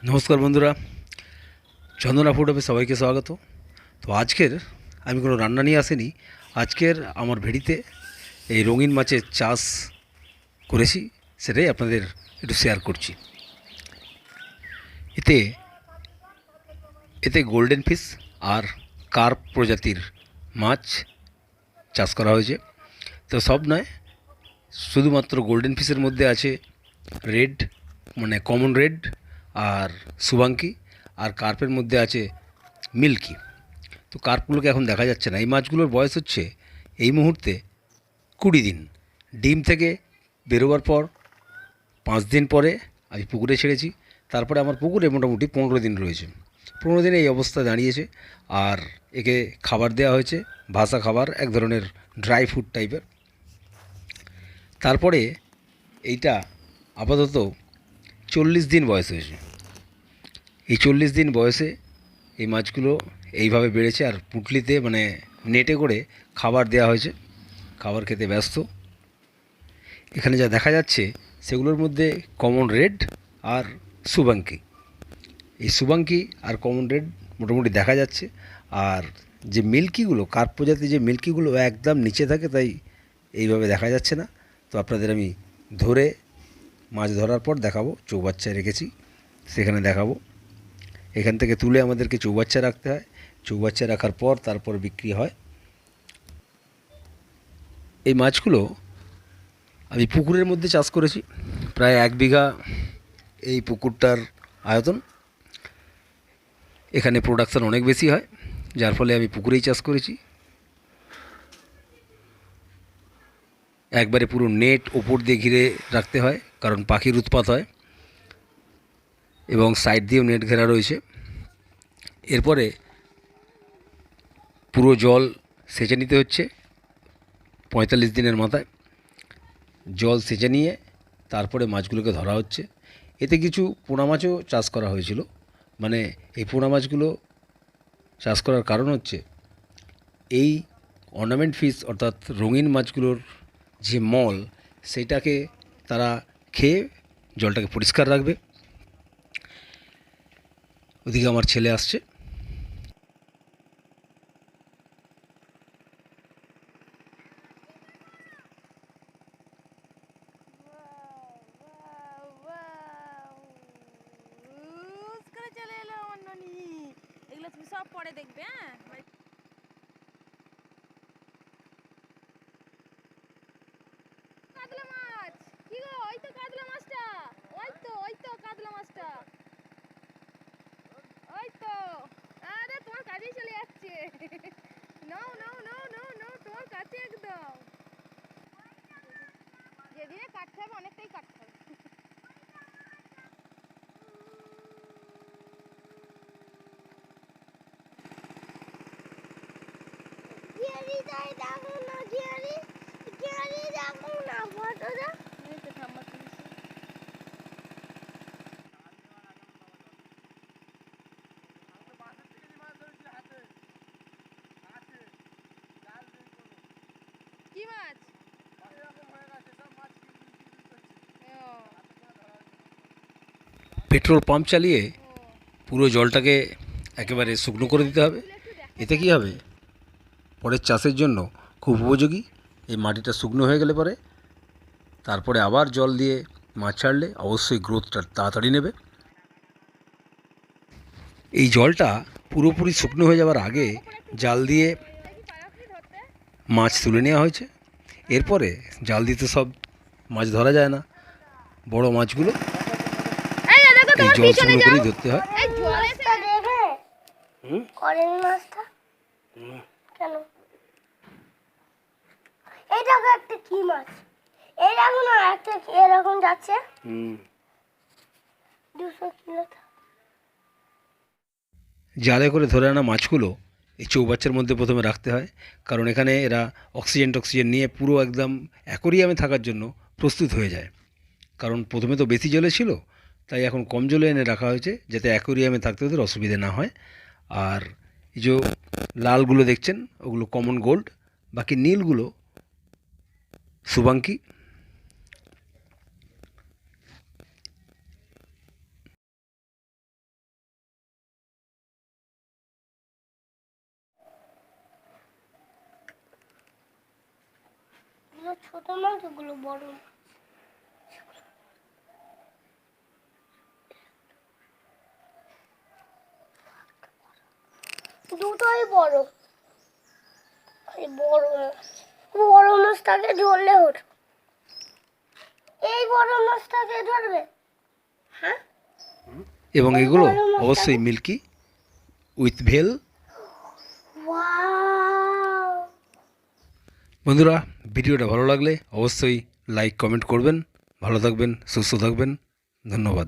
নমস্কার বন্ধুরা, চন্দনা ফুড হাবে সবাইকে স্বাগত। তো আজকের আমি কোনো রান্না নিয়ে আসিনি। আজকের আমার ভেড়িতে এই রঙিন মাছের চাষ করেছি, সেটাই আপনাদের একটু শেয়ার করছি। এতে এতে গোল্ডেন ফিশ আর কার্প প্রজাতির মাছ চাষ করা হয়েছে। তো সব নয়, শুধুমাত্র গোল্ডেন ফিশের মধ্যে আছে রেড, মানে কমন রেড আর শুভাঙ্কি, আর কার্পের মধ্যে আছে মিল্কি। তো কার্পগুলোকে এখন দেখা যাচ্ছে না। এই মাছগুলোর বয়স হচ্ছে এই মুহূর্তে 20 দিন। ডিম থেকে বেরোবার পর 5 দিন পরে আমি পুকুরে ছেড়েছি। তারপরে আমার পুকুরে মোটামুটি 15 দিন রয়েছে। 15 দিনে এই অবস্থা দাঁড়িয়েছে। আর একে খাবার দেওয়া হয়েছে, ভাসা খাবার, এক ধরনের ড্রাই ফুড টাইপের। তারপরে এইটা আপাতত 40 দিন বয়স হয়েছে। এই 40 দিন বয়সে এই মাছগুলো এইভাবে বেড়েছে। আর পুঁটলিতে মানে নেটে করে খাবার দেওয়া হয়েছে, খাবার খেতে ব্যস্ত। এখানে যা দেখা যাচ্ছে সেগুলোর মধ্যে কমন রেড আর শুভাঙ্কি। এই শুভাঙ্কি আর কমন রেড মোটামুটি দেখা যাচ্ছে। আর যে মিল্কিগুলো, কার্প প্রজাতির যে মিল্কিগুলো একদম নিচে থাকে, তাই এইভাবে দেখা যাচ্ছে না। তো আপনাদের আমি ধরে মাছ ধরার পর দেখাবো। চৌবাচ্চায় রেখেছি, সেখানে দেখাবো। এখান থেকে তুলে আমাদেরকে চৌবাচ্চা রাখতে হয়। চৌবাচ্চা রাখার পর তারপর বিক্রি হয়। এই মাছগুলো আমি পুকুরের মধ্যে চাষ করেছি। প্রায় 1 বিঘা এই পুকুরটার আয়তন। এখানে প্রোডাকশান অনেক বেশি হয়, যার ফলে আমি পুকুরেই চাষ করেছি। একবারে পুরো নেট ওপর দিয়ে ঘিরে রাখতে হয়, কারণ পাখির উৎপাত হয়, এবং সাইড দিয়েও নেট ঘেরা রয়েছে। এরপরে পুরো জল সেচে নিতে হচ্ছে 45 দিনের মাথায়। জল সেচে নিয়ে তারপরে মাছগুলোকে ধরা হচ্ছে। এতে কিছু পোনা মাছও চাষ করা হয়েছিল। মানে এই পোনা মাছগুলো চাষ করার কারণ হচ্ছে এই অর্নামেন্ট ফিশ অর্থাৎ রঙিন মাছগুলোর যে মল, সেইটাকে তারা খেয়ে জলটাকে পরিষ্কার রাখবে। ওদিকে আমার ছেলে আসছে। উস করে চলে এলো আমার ননি। এগুলো তুমি সব পরে দেখবে। হ্যাঁ, কাতলা মাছ। কি গো, ওই তো কাতলা মাছটা। ওই তো কাতলা মাছটা। ওই তো। আরে তোমার কাছেই চলে যাচ্ছে। নাও নাও নাও নাও নাও, তোমার কাছে একদম। যেদিনে কাটতে হবে অনেকটাই কাটতে হবে। জিয়ারি যাই দেখো না, জিয়ারি জিয়ারি দেখো না, ফটোটা এই তো ঠাম্মা তুলছে। কি মাছ? পেট্রোল পাম্প চালিয়ে পুরো জলটাকে একেবারে শুকনো করে দিতে হবে। এতে কী হবে, পরের চাষের জন্য খুব উপযোগী। এই মাটিটা শুকনো হয়ে গেলে পরে তারপরে আবার জল দিয়ে মাছ ছাড়লে অবশ্যই গ্রোথটা তাড়াতাড়ি নেবে। এই জলটা পুরোপুরি শুকনো হয়ে যাওয়ার আগে জাল দিয়ে মাছ তুলে নেওয়া হয়েছে। এরপরে জাল দিতে সব মাছ ধরা যায় না, বড় মাছগুলো এই জল শুকনো করেই ধরতে হয়। কেন এই দেখো একটা কি মাছ, এই দেখো না একটা এরকম যাচ্ছে। 200 কিলো। জালে করে ধরে আনা মাছগুলো এই চৌবাচ্চার মধ্যে প্রথমে রাখতে হয়, কারণ এখানে এরা অক্সিজেন নিয়ে পুরো একদম অ্যাকোরিয়ামে থাকার জন্য প্রস্তুত হয়ে যায়। কারণ প্রথমে তো বেশি জলে ছিল, তাই এখন কম জলে এনে রাখা হয়েছে, যাতে অ্যাকোরিয়ামে থাকতে ওদের অসুবিধে না হয়। আর এই যে লালগুলো দেখছেন, ওগুলো কমন গোল্ড, বাকি নীলগুলো শুভাঙ্কি। এগুলো ছোট মাছ, এগুলো বড় মাছ। দুটোই বড়। এই বড় মাছ, বড় মাছটাকে ধরলে হতো। এই বড় মাছটাকে ধরবে। হ্যাঁ, এবং ওই এগুলো বড় মাছটাকে- অবশ্যই মিল্কি উইথ ভেল। ওয়াও! বন্ধুরা, ভিডিওটা ভালো লাগলে অবশ্যই লাইক কমেন্ট করবেন। ভালো থাকবেন, সুস্থ থাকবেন। ধন্যবাদ।